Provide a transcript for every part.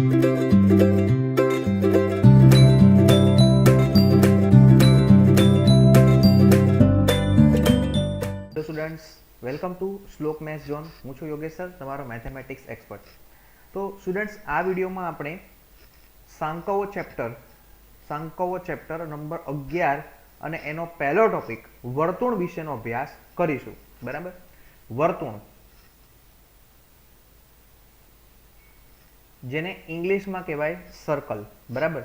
Students, welcome to શ્લોક maths zone. હું છું યોગેશ સર, તમારો મેથેમેટિક્સ એક્સપર્ટ. તો સ્ટુડન્ટ્સ, આ વિડીયોમાં આપણે સાંકવો ચેપ્ટર નંબર 11 અને એનો પહેલો ટોપિક વર્તુળ વિશેનો અભ્યાસ કરીશું. બરાબર? વર્તુળ, જેને ઇંગ્લિશમાં કહેવાય સર્કલ. બરાબર?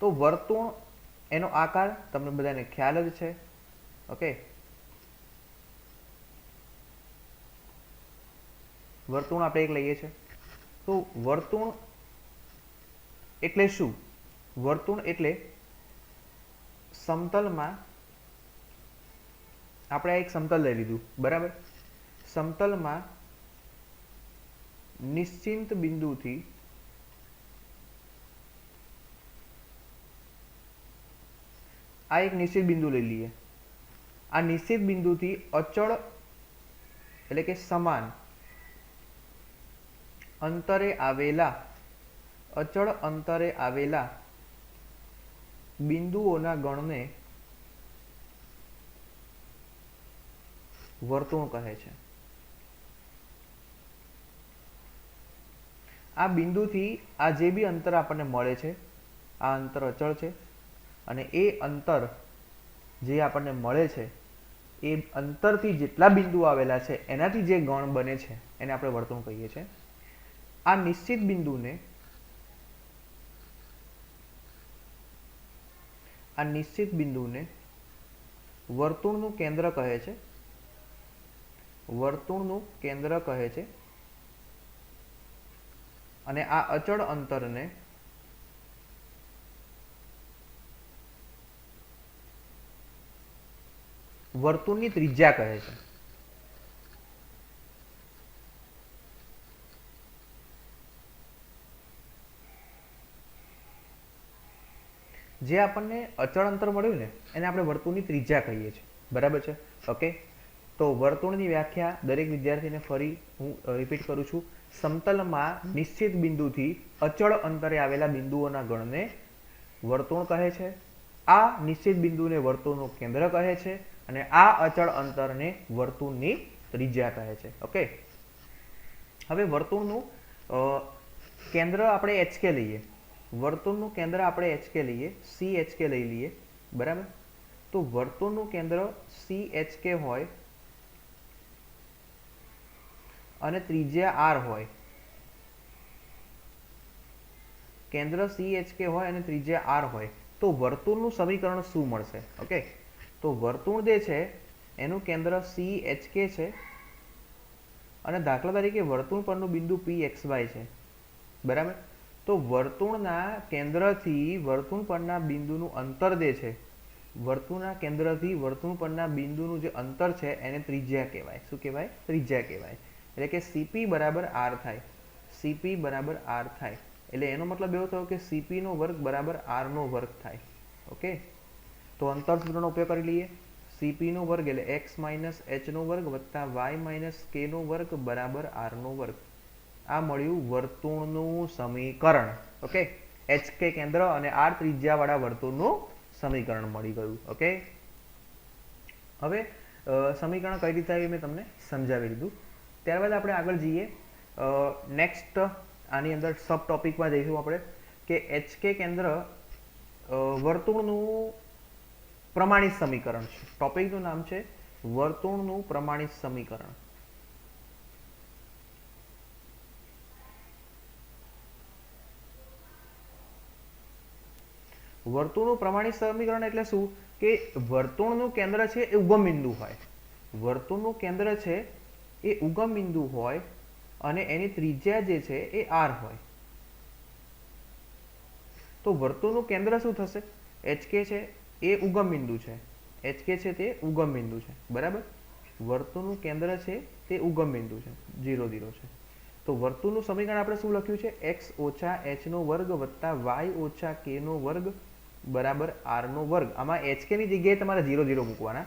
તો વર્તુળ, એનો આકાર તમને બધાને ખ્યાલ જ છે. ઓકે, વર્તુળ આપણે એક લઈએ છીએ. તો વર્તુળ એટલે શું? વર્તુળ એટલે સમતલમાં, આપણે એક સમતલ લઈ લીધું. બરાબર? સમતલમાં નિશ્ચિત બિંદુથી આ એક નિશ્ચિત બિંદુ લઈ લઈએ. આ નિશ્ચિત બિંદુથી અચળ એટલે કે સમાન અંતરે આવેલા, અચળ અંતરે આવેલા બિંદુઓના ગણને વર્તુળ કહે છે. આ બિંદુથી આ જે બી અંતર આપણને મળે છે, આ અંતર અચળ છે, અને એ અંતર જે આપણને મળે છે એ અંતરથી જેટલા બિંદુ આવેલા છે એનાથી જે ગણ બને છે એને આપણે વર્તુળ કહીએ છીએ. આ નિશ્ચિત બિંદુને વર્તુળનું કેન્દ્ર કહે છે. વર્તુળનું કેન્દ્ર કહે છે. અને આ અચળ અંતરને વર્તુળની ત્રિજ્યા કહે છે. જે આપણને અચળ અંતર મળ્યું ને એને આપણે વર્તુળની ત્રિજ્યા કહીએ છીએ. બરાબર છે? ઓકે, તો વર્તુળની વ્યાખ્યા દરેક વિદ્યાર્થીને ફરી હું રિપીટ કરું છું. સમતલમાં નિશ્ચિત બિંદુથી અચળ અંતરે આવેલા બિંદુઓના ગણને વર્તુળ કહે છે. આ નિશ્ચિત બિંદુને વર્તુળનું કેન્દ્ર કહે છે, અને આ અચળ અંતરને વર્તુળની ત્રિજ્યા કહે છે. ઓકે, હવે વર્તુળનું કેન્દ્ર આપણે HK લઈએ. વર્તુળનું કેન્દ્ર આપણે HK લઈએ, CHK લઈ લઈએ. બરાબર? તો વર્તુળનું કેન્દ્ર CHK હોય અને ત્રિજ્યા R હોય. કેન્દ્ર CHK હોય અને ત્રિજ્યા R હોય તો વર્તુળનું સમીકરણ શું મળશે? ઓકે, તો વર્તુળ જે છે એનું કેન્દ્ર CHK છે, અને દાખલા તરીકે વર્તુળ પરનું બિંદુ PXY છે. બરાબર? તો વર્તુળના કેન્દ્રથી વર્તુળ પરના બિંદુનું અંતર જે છે, વર્તુળના કેન્દ્રથી વર્તુળ પરના બિંદુનું જે અંતર છે એને ત્રિજ્યા કહેવાય. શું કહેવાય? ત્રિજ્યા કહેવાય. એટલે કે CP બરાબર R થાય. CP બરાબર R થાય એટલે એનો મતલબ એવો થયો કે CP નો વર્ગ બરાબર R નો વર્ગ થાય. ઓકે, તો અંતર સૂત્રનો ઉપયોગ કરી લઈએ. CP નો વર્ગ એટલે x માઇનસ h નો વર્ગ વત્તા y માઇનસ k નો વર્ગ બરાબર R નો વર્ગ. આ મળ્યું વર્તુળનું સમીકરણ. ઓકે, HK કેન્દ્ર અને R ત્રિજ્યા વાળા વર્તુળનું સમીકરણ મળી ગયું. ઓકે, હવે સમીકરણ કઈ રીતે આવ્યું મેં તમને સમજાવી દીધું. ત્યારબાદ આપણે આગળ જઈએ. નેક્સ્ટ આની અંદર સબ ટોપિકમાં જઈશું આપણે કે HK કેન્દ્ર વર્તુળનું પ્રમાણિત સમીકરણ છે. ટોપિકનું નામ છે વર્તુળનું પ્રમાણિત સમીકરણ. વર્તુળનું પ્રમાણિત સમીકરણ એટલે શું? કે વર્તુળનું કેન્દ્ર છે એ ઉગમ બિંદુ હોય. વર્તુળનું કેન્દ્ર છે એ ઉગમ બિંદુ હોય અને એની ત્રિજ્યા જે છે એ R હોય. તો વર્તુળનું કેન્દ્ર શું થશે? HK છે એ ઉગમ બિંદુ છે. HK છે તે ઉગમ બિંદુ છે. બરાબર? વર્તુળનું કેન્દ્ર છે તે ઉગમ બિંદુ છે, 0 0 છે. તો વર્તુળનું સમીકરણ આપણે શું લખ્યું છે? x ઓછા h નો વર્ગ વત્તા y ઓછા k નો વર્ગ બરાબર R નો વર્ગ. આમાં HK ની જગ્યાએ તમારે 0 0 મૂકવાના.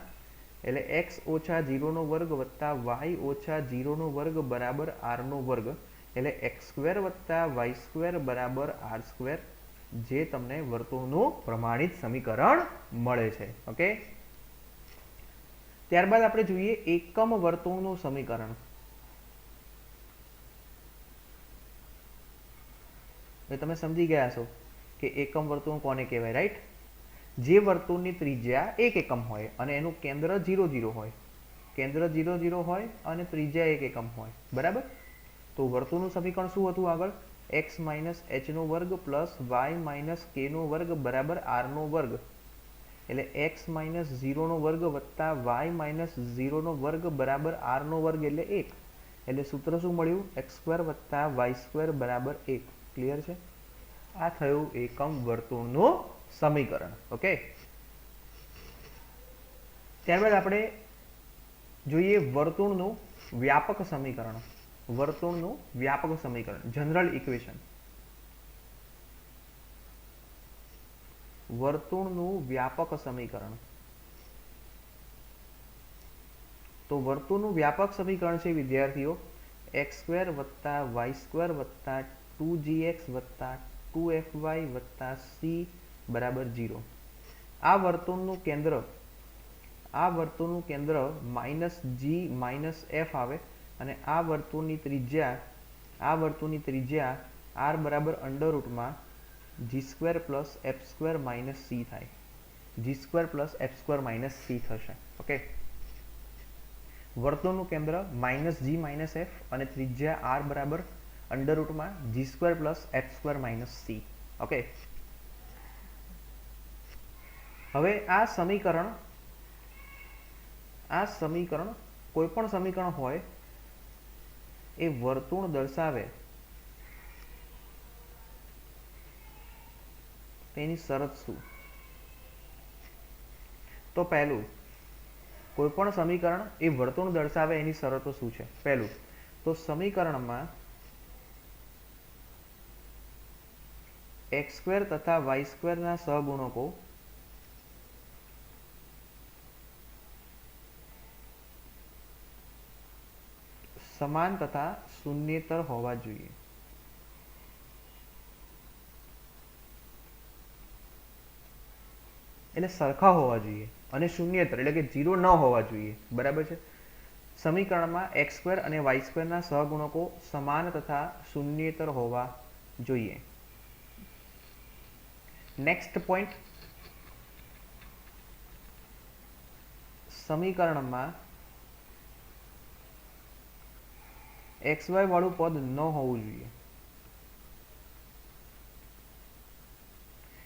એટલે x ઓછા 0 નો વર્ગ વત્તા y ઓછા 0 નો વર્ગ બરાબર R નો વર્ગ. એટલે x² + y² બરાબર r², જે તમને વર્તુળનું પ્રમાણિત સમીકરણ મળે છે. ઓકે, ત્યારબાદ આપણે જોઈએ એકમ વર્તુળનું સમીકરણ. તમે સમજી ગયા છો કે એકમ વર્તુળ કોને કહેવાય, રાઈટ? જે વર્તુળની ત્રિજ્યા 1 એકમ હોય અને એનું કેન્દ્ર 0 0 હોય, કેન્દ્ર 0 0 હોય અને ત્રિજ્યા 1 એકમ હોય, બરાબર? તો વર્તુળનું સમીકરણ શું હતું આગળ? x - h² + y - k² બરાબર r², એટલે x - 0² + y - 0² બરાબર r² એટલે 1. એટલે સૂત્ર શું મળ્યું? x² + y² બરાબર 1. ક્લિયર છે? આ થયું એકમ વર્તુળનું સમીકરણ. ઓકે, ત્યારબાદ આપણે જોઈએ વર્તુળનું વ્યાપક સમીકરણ. વર્તુળનું વ્યાપક સમીકરણ, જનરલ ઇક્વેશન. વર્તુળનું વ્યાપક સમીકરણ. તો વર્તુળનું વ્યાપક સમીકરણ છે વિદ્યાર્થીઓ x² + y² + 2gx + 2fy + c બરાબર 0. આ વર્તુળનું કેન્દ્ર -g - f આવે અને આ વર્તુળની ત્રિજ્યા r બરાબર √g² + f² - c થાય. g² + f² - c થશે. ઓકે, વર્તુળનું કેન્દ્ર -g - f અને ત્રિજ્યા r બરાબર √g² + f² - c. ઓકે, હવે આ સમીકરણ કોઈ પણ સમીકરણ હોય એ વર્તુળ દર્શાવે તેની શરત શું? તો પહેલું, કોઈ પણ સમીકરણ એ વર્તુળ દર્શાવે એની શરતો શું છે? પહેલું તો સમીકરણમાં x² તથા y² ના સહગુણકો સમાન તથા શૂન્યેતર હોવા જોઈએ. એટલે સરખા હોવા જોઈએ અને શૂન્યેતર એટલે કે 0 ન હોવા જોઈએ. બરાબર છે? સમીકરણમાં x² અને y² ના સહગુણકો સમાન તથા શૂન્યેતર હોવા જોઈએ. નેક્સ્ટ પોઈન્ટ, સમીકરણમાં xy વાળું પદ ન હોવું જોઈએ.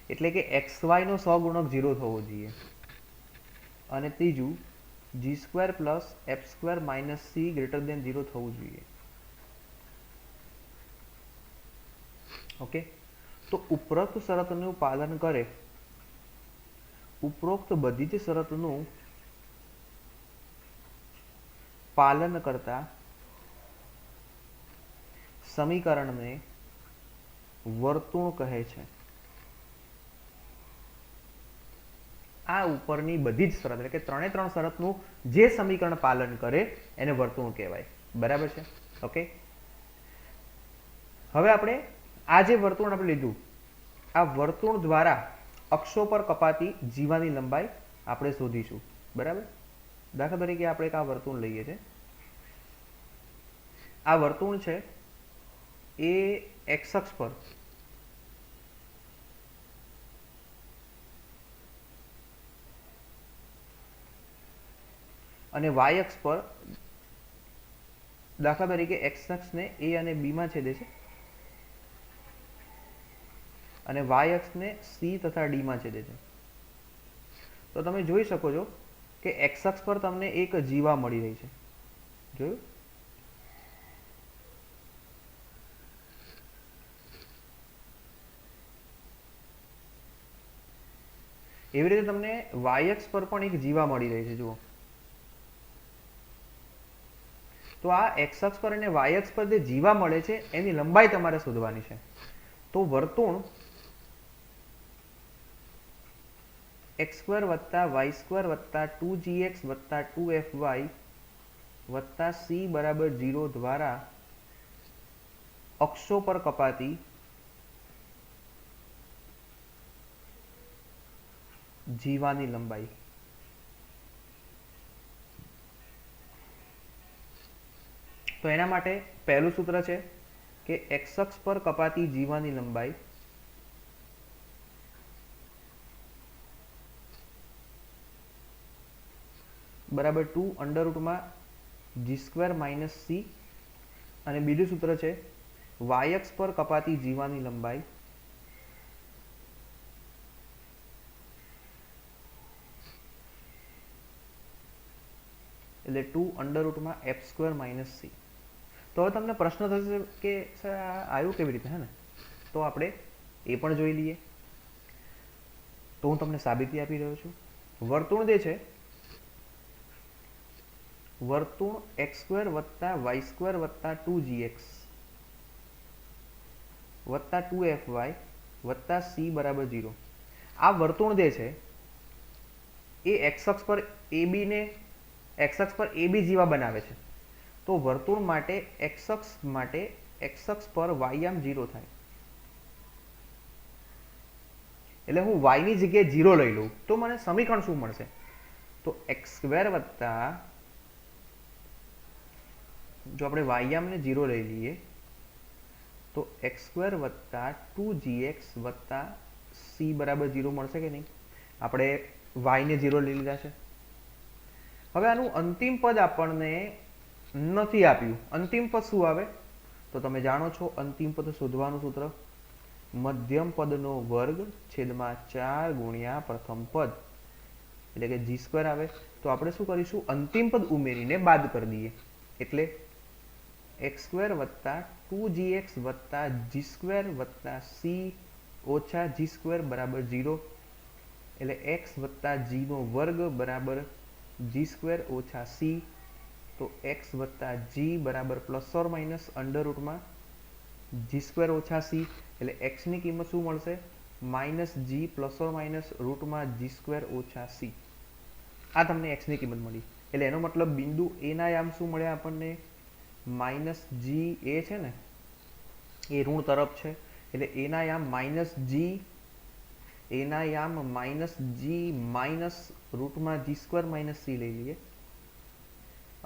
એટલે કે xy નો સહગુણક 0 થવો જોઈએ. અને ત્રીજું, g² + f² - c > 0 થવું જોઈએ. ઓકે, તો ઉપરોક્ત શરતનું પાલન કરે, ઉપરોક્ત બધી જ શરતનું પાલન કરતા સમીકરણને વર્તુળ કહે છે. આ ઉપરની બધી જ શરત એટલે કે 3 શરતનું જે સમીકરણ પાલન કરે એને વર્તુળ કહેવાય. બરાબર છે? ઓકે, હવે આપણે આ જે વર્તુળ આપણે લીધું, આ વર્તુળ દ્વારા અક્ષો પર કપાતી જીવાની લંબાઈ આપણે શોધીશું. બરાબર? દાખલા તરીકે આપણે એક આ વર્તુળ લઈએ છીએ. આ વર્તુળ છે એ x અક્ષ પર અને y અક્ષ પર, દાખલા તરીકે x અક્ષને a અને b માં છેદે છે અને y અક્ષને c તથા d માં છેદે છે. તો તમે જોઈ શકો છો કે x અક્ષ પર તમને એક જીવા મળી રહી છે. જોયું? એવી રીતે તમને y અક્ષ પર પણ એક જીવા મળી રહી છે. જુઓ, તો આ x અક્ષ પર અને y અક્ષ પર જે જીવા મળે છે એની લંબાઈ તમારે શોધવાની છે. તો વર્તુળ x² + y² + 2gx + 2fy + c = 0 દ્વારા અક્ષો પર કપાતી જીવાની લંબાઈ. તો એના માટે પહેલું સૂત્ર છે કે એક્સ અક્ષ પર કપાતી જીવાની લંબાઈ બરાબર 2 અંડર રૂટમાં જી સ્ક્વેર માઇનસ સી. અને બીજું સૂત્ર છે વાય અક્ષ પર કપાતી જીવાની લંબાઈ એટલે 2 અંડર રૂટમાં એફ સ્ક્વેર માઇનસ સી. તો હવે તમને પ્રશ્ન થશે કે સર આ આવ્યું કેવી રીતે, હે ને? તો આપણે એ પણ જોઈ લઈએ. તો હું તમને સાબિતી આપી રહ્યો છું. વર્તુળ જે છે, વર્તુળ એક્સ સ્ક્વેર વત્તા વાય સ્ક્વેર વત્તા 2gx વત્તા 2fy વત્તા સી બરાબર 0. આ વર્તુળ જે છે એ એક્સ અક્ષ પર AB ને એક્સ અક્ષ પર AB જેવા બનાવે છે. તો વર્તુળ માટે એક્સ અક્ષ પર વાય આમ 0 થાય. એટલે હું y ની જગ્યાએ 0 લઈ લઉં તો મને સમીકરણ શું મળશે? તો એક્સ સ્ક્વેર વત્તા, જો આપણે વાય ને 0 લઈ લઈએ તો એક્સ સ્ક્વેર વત્તા 2gx વત્તા સી બરાબર 0 મળશે કે નહીં? આપણે y ને 0 લઈ લીધા છે. હવે આનું અંતિમ પદ આપણને નથી આપ્યું. અંતિમ પદ શું આવે? તો તમે જાણો છો અંતિમ પદ શોધવાનું સૂત્ર મધ્યમ પદનો વર્ગ છેદમાં 4 ગુણ્યા પ્રથમ પદ એટલે કે જી સ્ક્વેર આવે. તો આપણે શું કરીશું? અંતિમ પદ ઉમેરીને બાદ કરી દઈએ. એટલે એક્સ સ્ક્વેર વત્તા 2gx વત્તા જી સ્ક્વેર વત્તા સી ઓછા જી સ્ક્વેર બરાબર 0. એટલે એક્સ વત્તા જી નો વર્ગ બરાબર જી સ્ક્વેર ઓછા સી. તો એક્સ વત્તા જી બરાબર પ્લસ ઓર માઇનસ અંડર રૂટમાં જી સ્ક્વેર ઓછા સી. એટલે એક્સની કિંમત શું મળશે? Minus G plus or minus રૂટમાં જી સ્ક્વેર ઓછા સી. આ તમને એક્સની કિંમત મળી. એટલે એનો મતલબ બિંદુ એના યામ શું મળ્યા આપણને? માઇનસ જી એ છે ને એ ઋણ તરફ છે. એટલે એના યામ માઇનસ જી માઇનસ રૂટમાં જી સ્ક્વેર માઇનસ સી લઈ લઈએ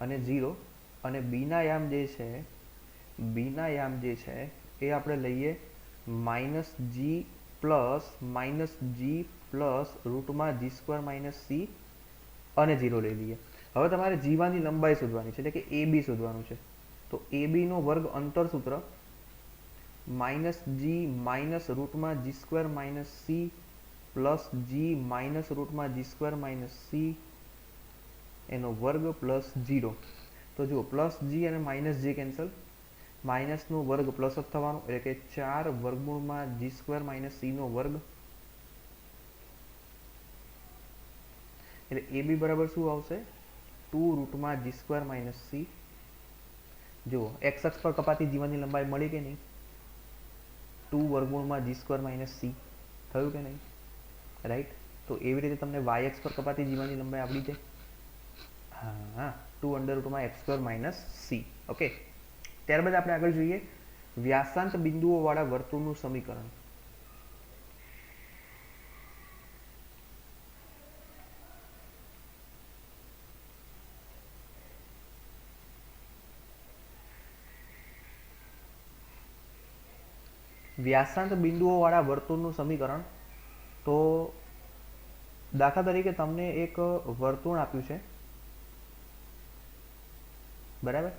અને 0. અને બીના યામ જે છે એ આપણે લઈએ minus G plus રૂટમાં G square minus C અને 0 લઈ લઈએ. હવે તમારે જીવાની લંબાઈ શોધવાની છે, એટલે કે AB શોધવાનું છે. તો AB નો વર્ગ અંતર સૂત્ર માઇનસ જી માઇનસ રૂટમાં G square minus C plus જી માઇનસ રૂટમાં જી સ્ક્વેર માઇનસ સી એનો વર્ગ પ્લસ 0. તો જુઓ પ્લસ જી અને માઇનસ જી કેન્સલ, માઇનસનો વર્ગ પ્લસ જ થવાનો એટલે કે 4 વર્ગમૂળમાં જી સ્ક્વેર માઇનસ સી નો વર્ગ. એટલે AB બરાબર શું આવશે? 2 રૂટમાં જી સ્ક્વેર માઇનસ સી. જુઓ એક્સ અક્ષ પર કપાતી જીવાની લંબાઈ મળી કે નહીં? 2 વર્ગમૂળમાં જી સ્ક્વેર માઇનસ સી થયું કે નહીં? રાઈટ. તો એવી રીતે તમને વાય અક્ષ પર કપાતી જીવાની લંબાઈ આવડી જાય. હા, 2 અંડર રૂટમાં X square minus C. Okay. ત્યારબાદ આપણે આગળ જોઈએ વ્યાસાંત બિંદુઓ વાળા વર્તુળનું સમીકરણ. વ્યાસાંત બિંદુઓ વાળા વર્તુળનું સમીકરણ. તો દાખલા તરીકે તમને એક વર્તુળ આપ્યું છે, બરાબર?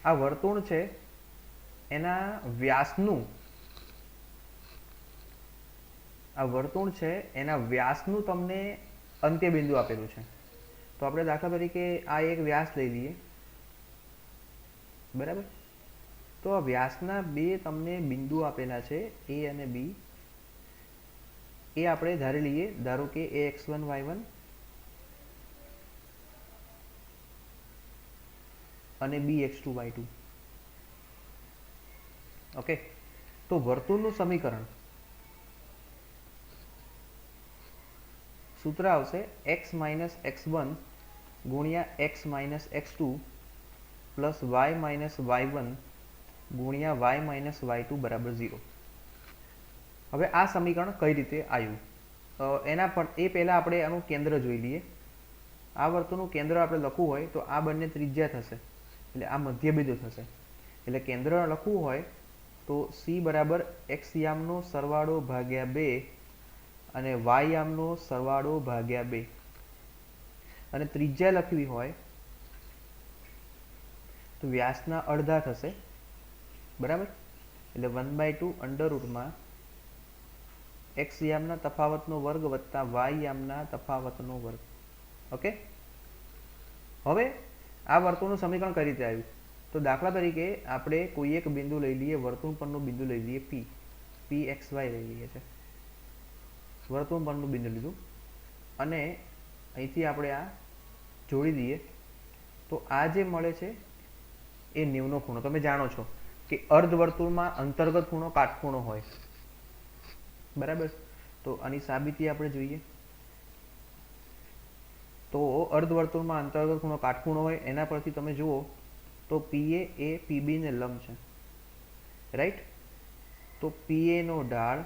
આ વર્તુળ છે એના વ્યાસનું તમને અંત્ય બિંદુ આપેલું છે. તો આપણે દાખલા તરીકે આ એક વ્યાસ લઈ લઈએ, બરાબર? તો આ વ્યાસના બે તમને બિંદુ આપેલા છે એ અને બી. એ આપણે ધારી લઈએ, ધારો કે AX1 Y1 અને BX2 Y2. ઓકે. તો વર્તુળનું સમીકરણ સૂત્ર આવશે x - x1 ગુણ્યા x - x2 plus Y minus y1 ગુણ્યા વાય માઇનસ y2 બરાબર 0. હવે આ સમીકરણ કઈ રીતે આવ્યું એના પર એ પહેલાં આપણે આનું કેન્દ્ર જોઈ લઈએ. આ વર્તુળનું કેન્દ્ર આપણે લખવું હોય તો આ બંને ત્રિજ્યા થશે, એટલે આ મધ્યબિંદુ થશે. એટલે કેન્દ્ર લખવું હોય તો c બરાબર x યામનો સરવાળો ભાગ્યા 2 અને y યામનો સરવાળો ભાગ્યા 2. અને ત્રિજ્યા લખવી હોય તો વ્યાસના અડધા થશે, બરાબર. એટલે 1/2 અંડર રૂટમાં x યામના તફાવતનો વર્ગ વત્તા y યામના તફાવતનો વર્ગ. ઓકે. હવે આ વર્તુળનું સમીકરણ કઈ રીતે આવ્યું? તો દાખલા તરીકે આપણે કોઈ એક બિંદુ લઈ લઈએ, વર્તુળ પરનું બિંદુ લઈ લઈએ p x y લઈ લઈએ છે. વર્તુળ પરનું બિંદુ લીધું અને અહીંથી આપણે આ જોડી દઈએ તો આ જે મળે છે એ 90નો ખૂણો. તમે જાણો છો કે અર્ધવર્તુળમાં અંતર્ગત ખૂણો કાટખૂણો હોય, બરાબર. તો આની સાબિતી આપણે જોઈએ તો અર્ધવર્તુળમાં અંતર્ગત ખૂણો કાટખૂણો હોય એના પરથી તમે જુઓ તો PA એ PB ને લંબ છે, રાઈટ. તો PA નો ઢાળ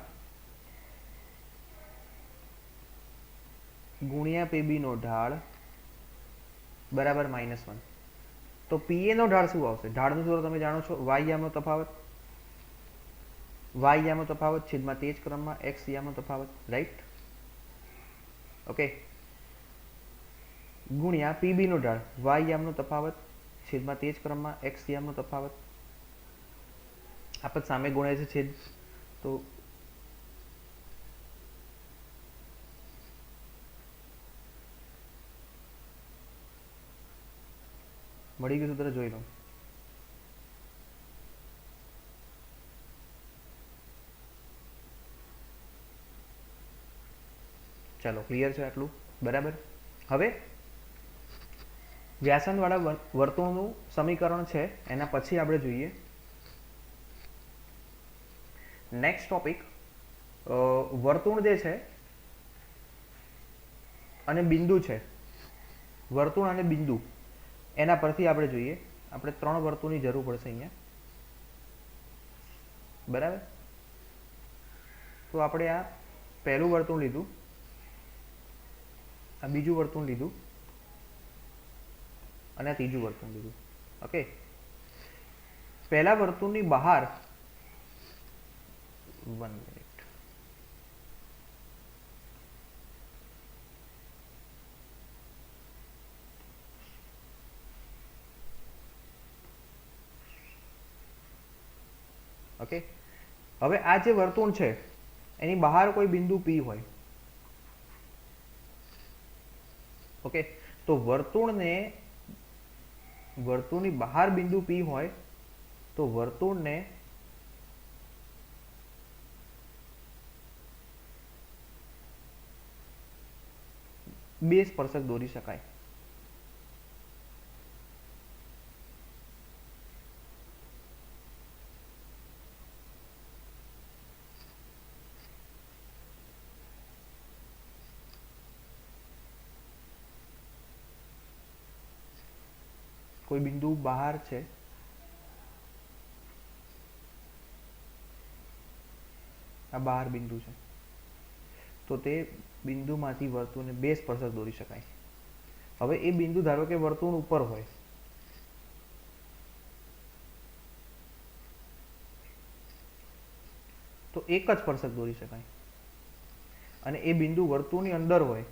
ગુણ્યા PB નો ઢાળ બરાબર -1. તો PA નો ઢાળ શું આવશે? ઢાળનું સૂત્ર તમે જાણો છો, y યામનો તફાવત, y યામનો તફાવત છેદમાં તે જ ક્રમમાં x યામનો તફાવત, રાઈટ. ઓકે. ગુણ્યા PB નો ઢાળ y યામનો તફાવત છેદમાં તે જ ક્રમમાં x યામનો તફાવત. આપણે સામે ગુણાય છે છેદ, તો મળી ગયું સૂત્ર, જોઈ લો. ચાલો, ક્લિયર છે આટલું, બરાબર. હવે વ્યાસાંધવાળા વર્તુળનું સમીકરણ છે એના પછી આપણે જોઈએ નેક્સ્ટ ટોપિક. વર્તુળ જે છે અને બિંદુ છે, વર્તુળ અને બિંદુ એના પરથી આપણે જોઈએ. આપણે 3 વર્તુળની જરૂર પડશે અહીંયા, બરાબર. તો આપણે આ પહેલું વર્તુળ લીધું, આ બીજું વર્તુળ લીધું અને આ ત્રીજું વર્તુળ લીધું. ઓકે. પહેલા વર્તુળની બહાર 1 મિનિટ, ઓકે. હવે આ જે વર્તુળ છે એની બહાર કોઈ બિંદુ P હોય, ઓકે. તો વર્તુળની બહાર બિંદુ P હોય તો વર્તુળને બે સ્પર્શક દોરી શકાય. કોઈ બિંદુ બહાર છે, આ બહાર બિંદુ છે, તો તે બિંદુમાંથી વર્તુળને બે સ્પર્શક દોરી શકાય. હવે એ બિંદુ ધારો કે વર્તુળ ઉપર હોય તો એક જ સ્પર્શક દોરી શકાય, અને એ બિંદુ વર્તુળની અંદર હોય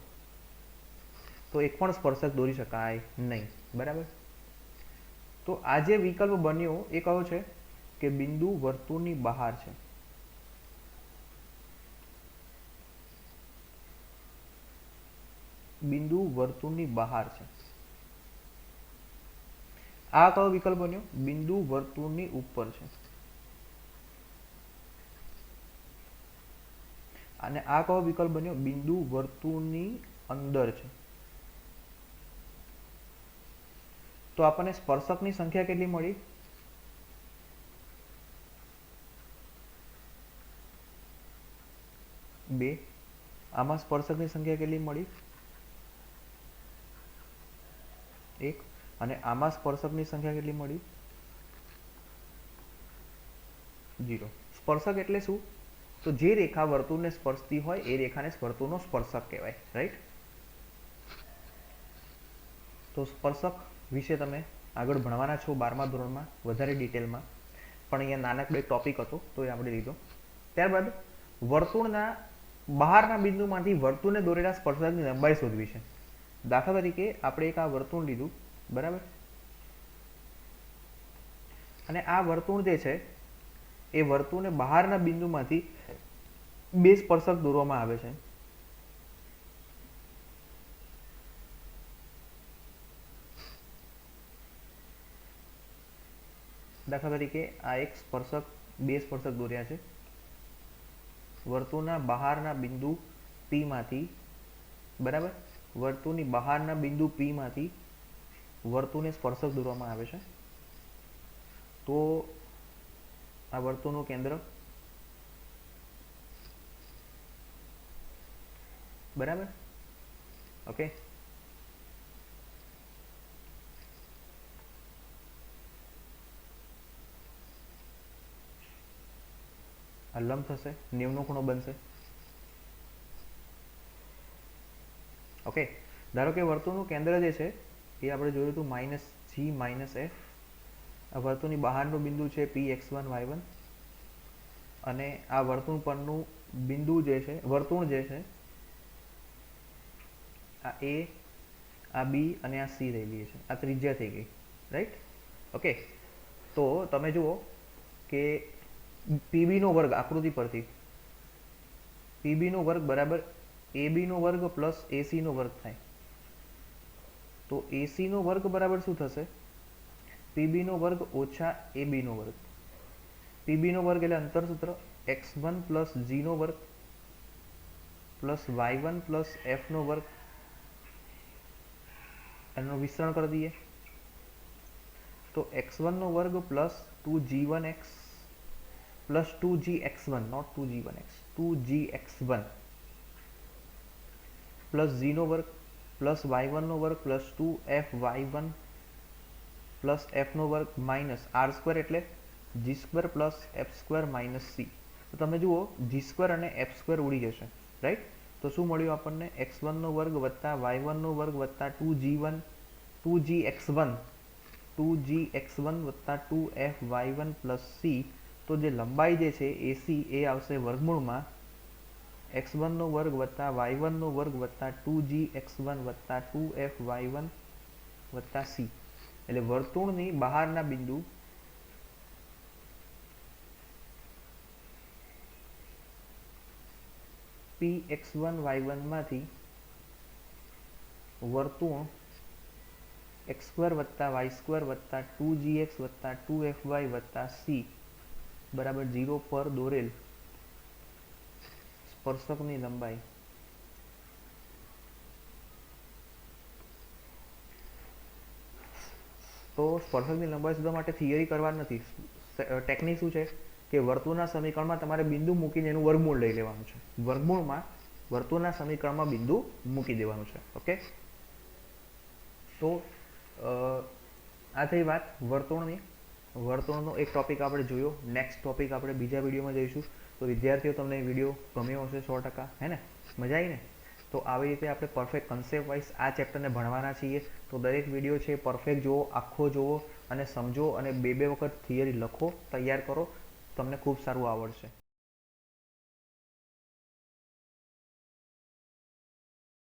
તો એક પણ સ્પર્શક દોરી શકાય નહીં, બરાબર. તો આ જે વિકલ્પ બન્યો એ કયો છે કે બિંદુ વર્તુળની બહાર છે. બિંદુ વર્તુળની બહાર છે. આ કયો વિકલ્પ બન્યો? બિંદુ વર્તુળની ઉપર છે. અને આ કયો વિકલ્પ બન્યો? બિંદુ વર્તુળની અંદર છે. તો આપણને સ્પર્શકની સંખ્યા કેટલી મળી? 2. આમાં સ્પર્શકની સંખ્યા કેટલી મળી? 1. અને આમાં સ્પર્શકની સંખ્યા કેટલી મળી? 0. સ્પર્શક એટલે શું? તો જે રેખા વર્તુળને સ્પર્શતી હોય એ રેખાને વર્તુળનો સ્પર્શક કહેવાય, રાઈટ? તો સ્પર્શક વિશે તમે આગળ ભણવાના છો 12મા ધોરણમાં વધારે ડિટેલમાં, પણ અહીંયા નાનકડો એક ટોપિક હતો તો એ આપણે લીધો. ત્યારબાદ વર્તુળના બહારના બિંદુમાંથી વર્તુળને દોરેલા સ્પર્શકની લંબાઈ શોધવી છે. દાખલા તરીકે આપણે એક આ વર્તુળ લીધું, બરાબર, અને આ વર્તુળ જે છે એ વર્તુળને બહારના બિંદુમાંથી 2 સ્પર્શક દોરવામાં આવે છે. દાખલા તરીકે આ એક સ્પર્શક, 2 સ્પર્શક દોર્યા છે વર્તુળના બહારના બિંદુ P માંથી, બરાબર, વર્તુળની બહારના બિંદુ P માંથી વર્તુળને સ્પર્શક દોરવામાં આવે છે. તો આ વર્તુળનું કેન્દ્ર, બરાબર, ઓકે. આ લંબ થશે, 90 નો ખૂણો બનશે. ઓકે, ધારો કે વર્તુળનું કેન્દ્ર જે છે એ આપણે જોયું હતું -g - f. આ વર્તુળની બહારનું બિંદુ છે Px1 y1, અને આ વર્તુળ પરનું બિંદુ જે છે, વર્તુળ જે છે, આ A, આ B અને આ C લઈ લઈએ છે. આ ત્રિજ્યા થઈ ગઈ, રાઈટ? ઓકે, તો તમે જુઓ કે PB નો વર્ગ આકૃતિ પરથી PB નો વર્ગ બરાબર AB નો વર્ગ પ્લસ AC નો વર્ગ થાય. તો AC નો વર્ગ બરાબર શું થશે? PB નો વર્ગ ઓછા AB નો વર્ગ. PB નો વર્ગ એટલે અંતર સૂત્ર x1 પ્લસ g નો વર્ગ પ્લસ y1 પ્લસ f નો વર્ગ, એનું વિસ્તરણ કરી દઈએ તો x1 નો વર્ગ plus 2g1x plus 2gx1, not 2g1x, 2gx1 plus g નો વર્ગ પ્લસ y1 નો વર્ગ પ્લસ 2fy1 પ્લસ f નો વર્ગ માઇનસ r સ્ક્વેર એટલે g² plus f² minus c. તો તમે જુઓ g² અને f² ઉડી જશે, રાઈટ? તો શું મળ્યું આપણને? x1 નો વર્ગ વત્તા y1 નો વર્ગ વત્તા 2gx1 વત્તા 2fy1 પ્લસ c. તો જે લંબાઈ જે છે AC એ આવશે વર્ગમૂળમાં x1 નો વર્ગ વત્તા y1 નો વર્ગ વત્તા 2gx1 વત્તા 2fy1 વત્તા c. એટલે વર્તુળની બહારના બિંદુ Px1 y1 માંથી વર્તુળ x² વત્તા y² વત્તા 2gx વત્તા 2fy વત્તા c બરાબર 0 પર દોરેલ સ્પર્શકની લંબાઈ તો સ્પર્શકની લંબાઈ શોધવા માટે થિયરી કરવાની નથી. ટેકનિક શું છે કે વર્તુળના સમીકરણમાં તમારે બિંદુ મૂકીને એનું વર્ગમૂળ લઈ લેવાનું છે. વર્ગમૂળમાં વર્તુળના સમીકરણમાં બિંદુ મૂકી દેવાનું છે. ઓકે, તો આ થઈ વાત વર્તુળની. વર્તુળનો એક ટોપિક આપણે જોયો. નેક્સ્ટ ટોપિક આપણે બીજા વિડીયોમાં જઈશું. તો વિદ્યાર્થીઓ, તમને વિડીયો ગમ્યો હશે 100%, હે ને? મજા આવી ને? તો આવી રીતે આપણે પરફેક્ટ કન્સેપ્ટ વાઇઝ આ ચેપ્ટરને ભણવાના છીએ. તો દરેક વિડીયો છે પરફેક્ટ જુઓ, આખો જુઓ અને સમજો, અને બે વખત થિયરી લખો, તૈયાર કરો, તમને ખૂબ સારું આવડશે.